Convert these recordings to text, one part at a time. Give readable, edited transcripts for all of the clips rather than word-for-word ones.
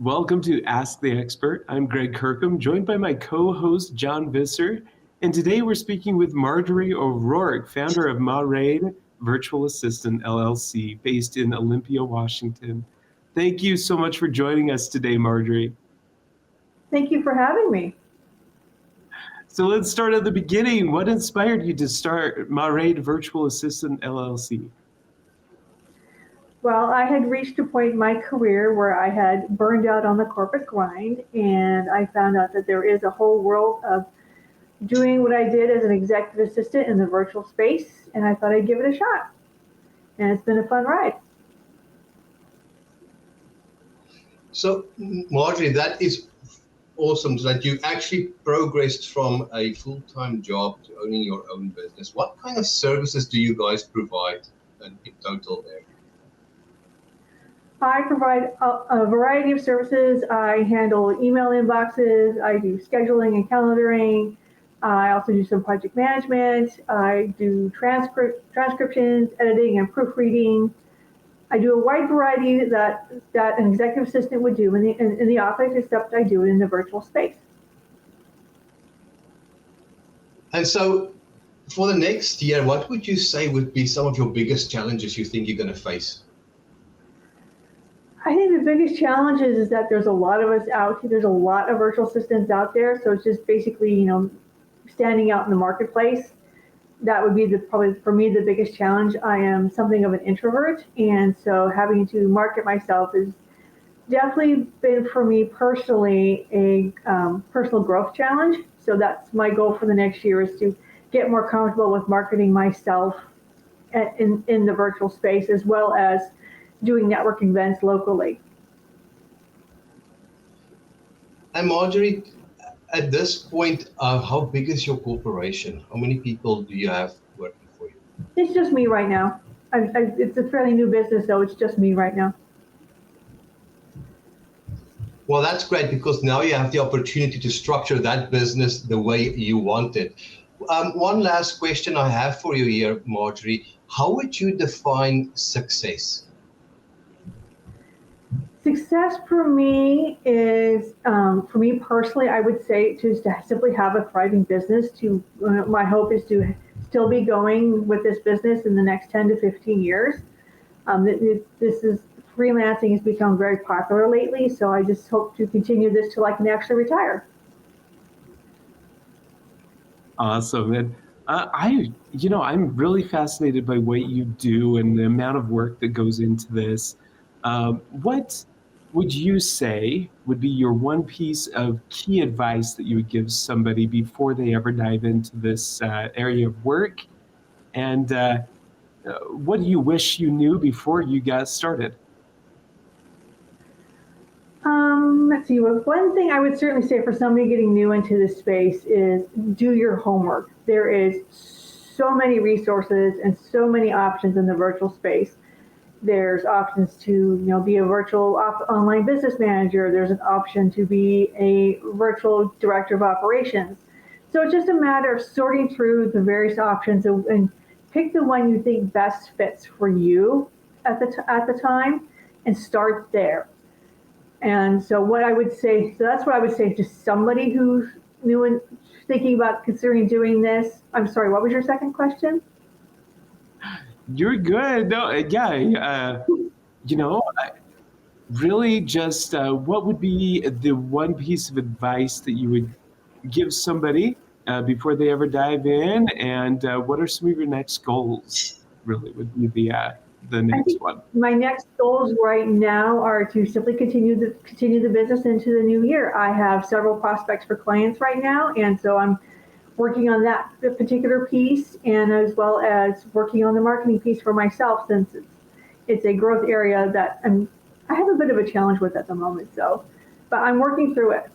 Welcome to Ask the Expert. I'm Greg Kirkham, joined by my co-host, John Visser. And today we're speaking with Marjorie O'Rourke, founder of Mairead Virtual Assistant, LLC, based in Olympia, Washington. Thank you so much for joining us today, Marjorie. Thank you for having me. So let's start at the beginning. What inspired you to start Mairead Virtual Assistant, LLC? Well, I had reached a point in my career where I had burned out on the corporate grind, and I found out that there is a whole world of doing what I did as an executive assistant in the virtual space, and I thought I'd give it a shot. And it's been a fun ride. So, Marjorie, that is awesome that you actually progressed from a full-time job to owning your own business. What kind of services do you guys provide in total there? I provide a variety of services. I handle email inboxes. I do scheduling and calendaring. I also do some project management. I do transcriptions, editing, and proofreading. I do a wide variety that an executive assistant would do in the office, except I do it in the virtual space. And so, for the next year, what would you say would be some of your biggest challenges you think you're going to face? I think the biggest challenge is that there's a lot of us out here. There's a lot of virtual assistants out there. So it's just basically, standing out in the marketplace. That would be probably for me the biggest challenge. I am something of an introvert, and so having to market myself has definitely been for me personally a personal growth challenge. So that's my goal for the next year, is to get more comfortable with marketing myself in the virtual space, as well as doing networking events locally. And Marjorie, at this point, how big is your corporation? How many people do you have working for you? It's just me right now. It's a fairly new business, so it's just me right now. Well, that's great, because now you have the opportunity to structure that business the way you want it. One last question I have for you here, Marjorie. How would you define success? Success for me is, for me personally, I would say to simply have a thriving business. My hope is to still be going with this business in the next 10 to 15 years. Freelancing has become very popular lately, so I just hope to continue this till I can actually retire. Awesome. And I'm really fascinated by what you do and the amount of work that goes into this. What would you say would be your one piece of key advice that you would give somebody before they ever dive into this area of work? And what do you wish you knew before you got started? Let's see. Well, one thing I would certainly say for somebody getting new into this space is do your homework. There is so many resources and so many options in the virtual space. There's options to be a virtual online business manager. There's an option to be a virtual director of operations. So it's just a matter of sorting through the various options and pick the one you think best fits for you at the time, and start there. And so that's what I would say to somebody who's new and thinking about considering doing this. I'm sorry, what was your second question? You're good. No, yeah. Really just what would be the one piece of advice that you would give somebody before they ever dive in? And what are some of your next goals? Really would be the next one. My next goals right now are to simply continue the business into the new year. I have several prospects for clients right now, and so I'm working on that particular piece, and as well as working on the marketing piece for myself, since it's a growth area that I have a bit of a challenge with at the moment. But I'm working through it.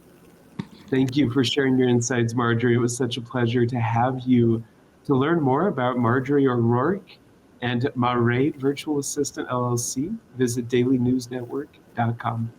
Thank you for sharing your insights, Marjorie. It was such a pleasure to have you. To learn more about Marjorie O'Rourke and Mairead Virtual Assistant LLC, visit dailynewsnetwork.com.